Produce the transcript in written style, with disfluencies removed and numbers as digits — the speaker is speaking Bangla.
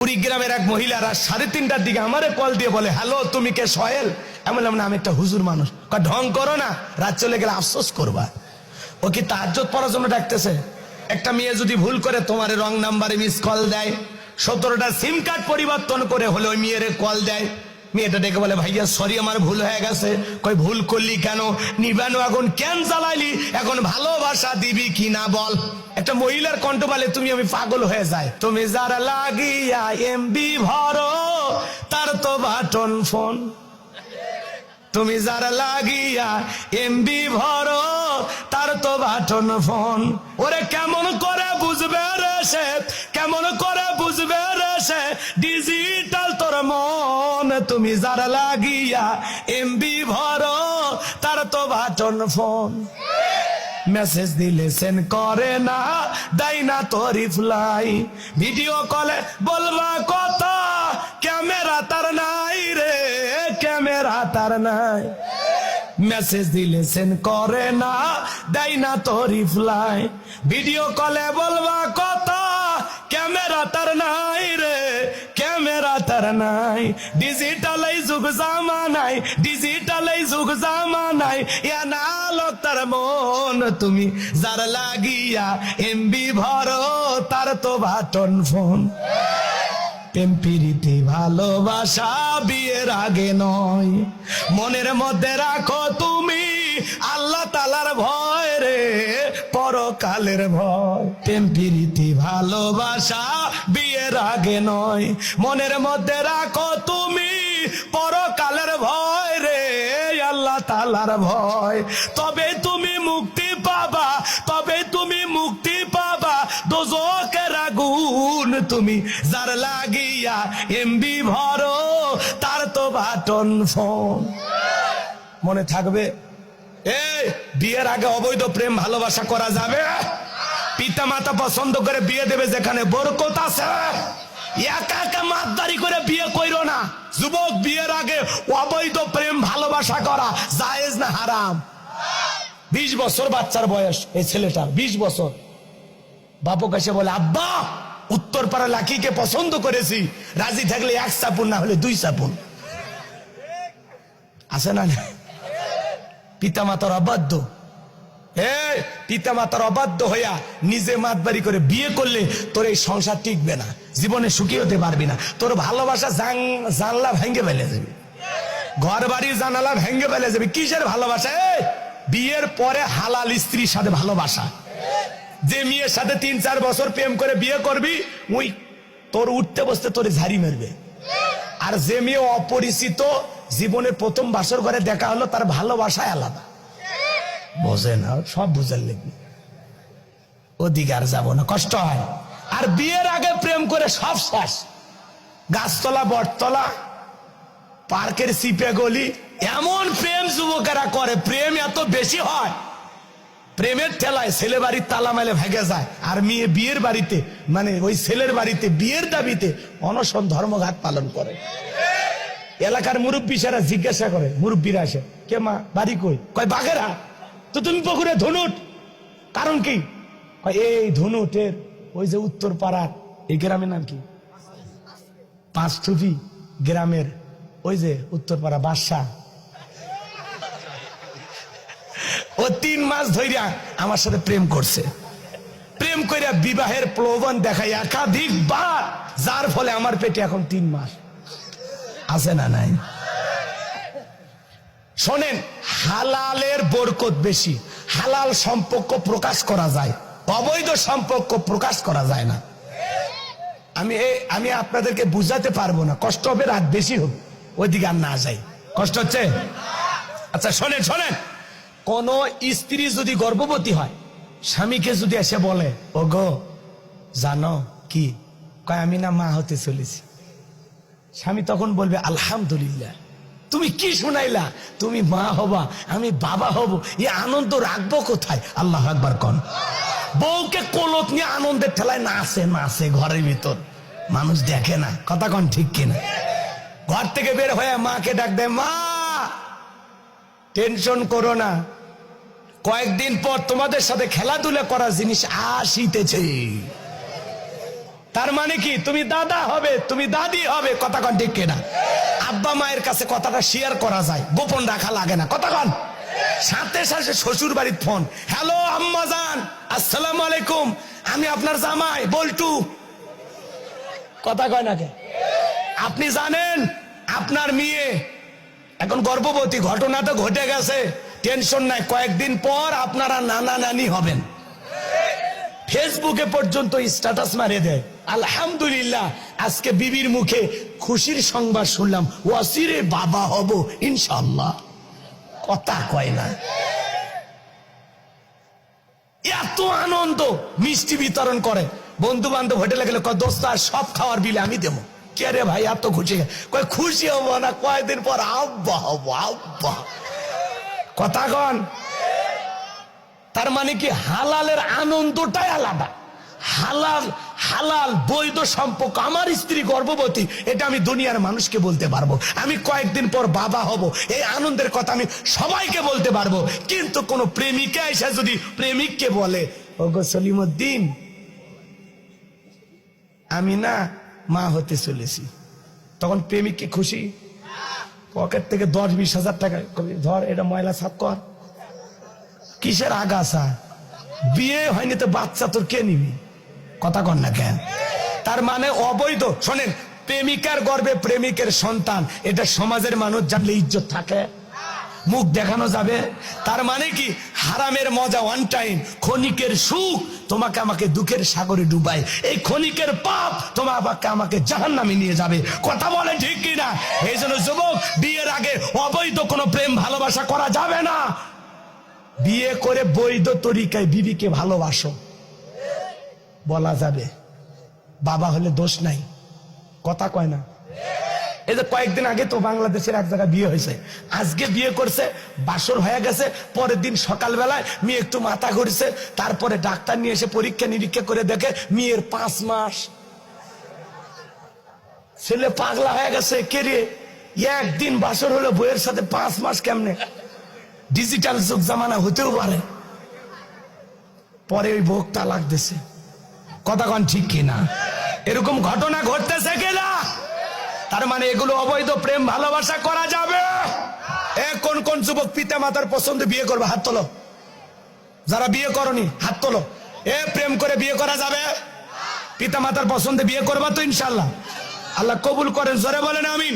কুড়িগ্রামের এক মহিলা রাত 3:30টার দিকে আমারে কল দিয়ে বলে, হ্যালো তুমি কে সোহেল? আমি বললাম না, আমি একটা হুজুর মানুষ। ঢং করো না, রাত চলে গেলে আফসোস করবা। ও কি তাহাজ্জুদ পড়ার জন্য ডাকতেছে? একটা মেয়ে যদি ভুল করে তোমার রং নাম্বারে মিস কল দেয়, 17টা সিম কার্ড পরিবর্তন করে হলে ওই মেয়ের কল দেয়, মেয়েটা ডেকে বলে, ভাইয়া সরি আমার ভুল হয়ে গেছে। কই ভুল করলি কেন? নিবানো এখন কেন জ্বালাইলি? এখন ভালোবাসা দিবি কিনা বল। একটা মহিলার কণ্ঠ বলে, তুমি আমি পাগল হয়ে যায়। তুমি যারা লাগিয়া এমবি ভরো তার তো বাটন ফোন, তুমি যারা লাগিয়া এমবি ভরো তার তো বাটন ফোন। ওরে কেমন করে বুঝবে রে সে, কেমন করে বুঝবে রে সে ডিজিটাল তোর মন। তুমি যারা লাগিয়া এমবি ভরো তার তো বাটন ফোন। মেসেজ দিলে সেন্ড করে না, দেয় না তো রিপ্লাই। ভিডিও কলে বলবা কথা, ক্যামেরা তার নাই রে, ক্যামেরা তার নাই। মেসেজ দিলে সেন্ড করে না, দেয় না তো রিপ্লাই। ভিডিও কলে বলবা কথা, ক্যামেরা তার নাই রে, ক্যামেরা তার নাই। ডিজিটাল এই যুগ জামানাই, ডিজিটাল এই যুগ জামানাই, ইয়া না লোক তার মন। তুমি যার লাগিয়া এমবি ভরো তার তো বাটন ফোন। প্রেম প্রীতি ভালোবাসা বিয়ের আগে নয়, মনের মধ্যে রাখো তুমি আল্লাহ তাআলার ভয় রে, পরকালের ভয়। প্রেম প্রীতি ভালোবাসা বিয়ের আগে নয়, মনের মধ্যে রাখো তুমি পরকালের ভয় রে, আল্লাহ তাআলার ভয়। তবে তুমি মুক্তি পাবা, তবে তুমি মুক্তি পাবা দোজখের আগুন। তুমি যার লাগিয়া এমবি ভরো তার তো বাটন ফোন। মনে থাকবে, এই বিয়ের আগে অবৈধ প্রেম ভালোবাসা করা যাবে? পিতা মাতা পছন্দ করে বিয়ে দেবে যেখানে বরকত আছে। একা একা মাতদারি করে বিয়ে কইরো না। যুবক, বিয়ের আগে অবৈধ প্রেম ভালোবাসা করা জায়েজ না হারাম? 20 বছর বাচ্চার বয়স, এই ছেলেটার 20 বছর। বাপু কাছে বলে, আব্বা উত্তরপাড়া লাকিকে পছন্দ করেছি, রাজি থাকলে 1 চাপুন, না হলে 2 চাপুন। আছে না? পিতা মাতার অবাধ্য, পিতা মাতার অবাধ্য হইয়া নিজে মাতবাড়ি করে বিয়ে করলে তোর এই সংসার টিকবে না, জীবনে সুখী হতে পারবি না। তোর ভালোবাসা জানলা ভেঙে ফেলে যাবে, ঘর বাড়ির জানালা ভেঙে ফেলে যাবে। কিসের ভালোবাসা? বিয়ের পরে হালাল স্ত্রীর সাথে ভালোবাসা। যে মেয়ের সাথে 3-4 বছর প্রেম করে বিয়ে করবি, ওই তোর উঠতে বসতে তোর ঝাড়ি মারবে। আর যে মেয়ে অপরিচিত, জীবনের প্রথম বাসর ঘরে দেখা হলো, তার ভালোবাসায় আলাদা। বোঝে না, সব বুঝার লেগে ওদিকে আর যাবো না, কষ্ট হয়। আর বিয়ের আগে প্রেম করে সব শেষ। গাছতলা, বটতলা, পার্কের সিপে গলি, এমন প্রেম যুবকেরা করে। প্রেম এত বেশি হয়, প্রেমের ঠেলায় ছেলে বাড়ির তালা মেলে ভেঙে যায়। আর মেয়ে বিয়ের বাড়িতে, মানে ওই ছেলের বাড়িতে বিয়ের দাবিতে অনশন ধর্মঘাট পালন করে। এলাকার মুরব্বী সেরা জিজ্ঞাসা করে, মুরব্বীরা আসে, কে মা বাড়ি কই? কয় বাঘেরা। তো তুমি পুকুরে ধনুট, কারণ কি? এই ধনুটের ওই যে উত্তর পাড়ার, এই গ্রামের নাম কি? 5 থুপি গ্রামের ওই যে উত্তর পাড়া বাদশা, ও 3 মাস ধইরা আমার সাথে প্রেম করছে। প্রেম কইরা বিবাহের প্রলোভন দেখায় একাধিকবার, যার ফলে আমার পেটে এখন 3 মাস। আছে না নাই? শোনেন, হালালের বরকত বেশি। হালাল সম্পর্ক প্রকাশ করা যায়, অবৈধ সম্পর্ক প্রকাশ করা যায় না। আমি আপনাদেরকে বুঝাতে পারবো না, কষ্ট হবে, রাত বেশি হবে, ওইদিকে আর না যাই। কষ্ট হচ্ছে? আচ্ছা শোনেন, শোনেন, কোন স্ত্রী যদি গর্ভবতী হয়, স্বামীকে যদি এসে বলে, ও গো জানো কি? কয় আমি না মা হতে চলেছি। স্বামী তখন বলবে, আলহামদুলিল্লাহ। তুমি কি শুনাইলা? তুমি মা হবা, আমি বাবা হব, এই আনন্দ রাখবো কোথায়? আল্লাহ আকবার কোন। বউকে কোলত নিয়ে আনন্দের ঠেলায় নাচে নাচে ঘরের ভিতর, মানুষ দেখে না। কথা কোন ঠিক কিনা? ঘর থেকে বের হয়ে মাকে ডাক দেয়, মা টেনশন করো না, কয়েকদিন পর তোমাদের সাথে খেলাধুলা করার জিনিস আসিতেছে। তার মানে কি তুমি দাদা হবে, তুমি দাদি হবে, কথা কন ঠিক কিনা? আব্বা মায়ের কাছে কথাটা শেয়ার করা যায়, গোপন রাখা লাগে না, কথা কন। সাথে সাথে শ্বশুর বাড়ির ফোন, হ্যালো আম্মা জান, আসসালামু আলাইকুম, আমি আপনার জামাই বল্টু, কথা কয় নাকি? আপনি জানেন আপনার মেয়ে এখন গর্ভবতী, ঘটনা তো ঘটে গেছে, টেনশন নাই, কয়েকদিন পর আপনারা নানা নানি হবেন। ফেসবুকে পর্যন্ত স্ট্যাটাস মারিয়ে দেয়, আলহামদুলিল্লাহ আজকে বিবির মুখে খুশির সংবাদ শুনলাম, ওয়াসিরে বাবা হব ইনশাআল্লাহ, কথা কয় না। এত আনন্দ, মিষ্টি বিতরণ করে, বন্ধু বান্ধব হোটেলে গেলে কয় দোস্ত আর সব খাওয়ার বিলে আমি দেবো। কে রে ভাই এত খুশি? কয় খুশি হবো না, কয়েকদিন পর আব্বা হবো, আব্বা, কথা কন। তার মানে কি হালালের আনন্দটাই আলাদা। হালাল হালাল বৈধ সম্পর্ক, আমার স্ত্রী গর্ভবতী, এটা আমি দুনিয়ার মানুষকে বলতে পারবো, আমি কয়েকদিন পর বাবা হব, এই আনন্দের কথা আমি সবাইকে বলতে পারবো। কিন্তু কোন প্রেমিকা এসে যদি প্রেমিককে বলে, ওগো সলিমুদ্দিন আমি না মা হতে চলেছি, তখন প্রেমিক কি খুশি? পকেট থেকে 10-20 হাজার টাকা ধর, এটা ময়লা সাফ কর। কিসের আগাছা? বিয়ে হয়নি তো বাচ্চা তোর কে নিবি, কথা কন না কেন? তার মানে অবৈধ। শোনেন, প্রেমিকার গর্ভে প্রেমিকের সন্তান, এটা সমাজের মানুষ জানলে ইজ্জত থাকে, মুখ দেখানো যাবে। তার মানে কি হারামের মজা ওয়ান টাইম, ক্ষণিকের সুখ তোমাকে আমাকে দুঃখের সাগরে ডুবাই, এই ক্ষণিকের পাপ তোমাকে আমাকে জাহান্নামে নিয়ে যাবে, কথা বলে ঠিক কিনা? এই জন্য যুবক, বিয়ের আগে অবৈধ কোনো প্রেম ভালোবাসা করা যাবে না। বিয়ে করে বৈধ তরিকায় বিবিকে ভালোবাসো, বলা যাবে, বাবা হলে দোষ নাই, কথা কয় না? এই যে কয়েকদিন আগে তো বাংলাদেশের এক জায়গায় বিয়ে হয়েছে, আজকে বিয়ে করছে, বাসর হয়ে গেছে, পরের দিন সকালবেলায় মেয়ে একটু মাথা ঘুরছে, তারপরে ডাক্তার নিয়ে এসে পরীক্ষা নিরীক্ষা করে দেখে মেয়ের 5 মাস। ছেলে পাগলা হয়ে গেছে, কে রে একদিন বাসর হলো বইয়ের সাথে 5 মাস কেমনে? ডিজিটাল যুগ জামানা হতেও পারে। পরে ওই বউ তালাক দিছে, কথা কন ঠিক কিনা? এরকম ঘটনা ঘটতেছে কিনা? তার মানে এগুলো অবৈধ প্রেম ভালোবাসা করা যাবে। কোন কোন যুবক পিতা মাতার পছন্দ বিয়ে করবে? হাত তোলো। যারা বিয়ে করনি হাত তোলো। প্রেম করে বিয়ে করা যাবে? পিতা মাতার পছন্দে বিয়ে করবা তো ইনশাল্লাহ? আল্লাহ কবুল করেন, জোরে বলেন আমিন।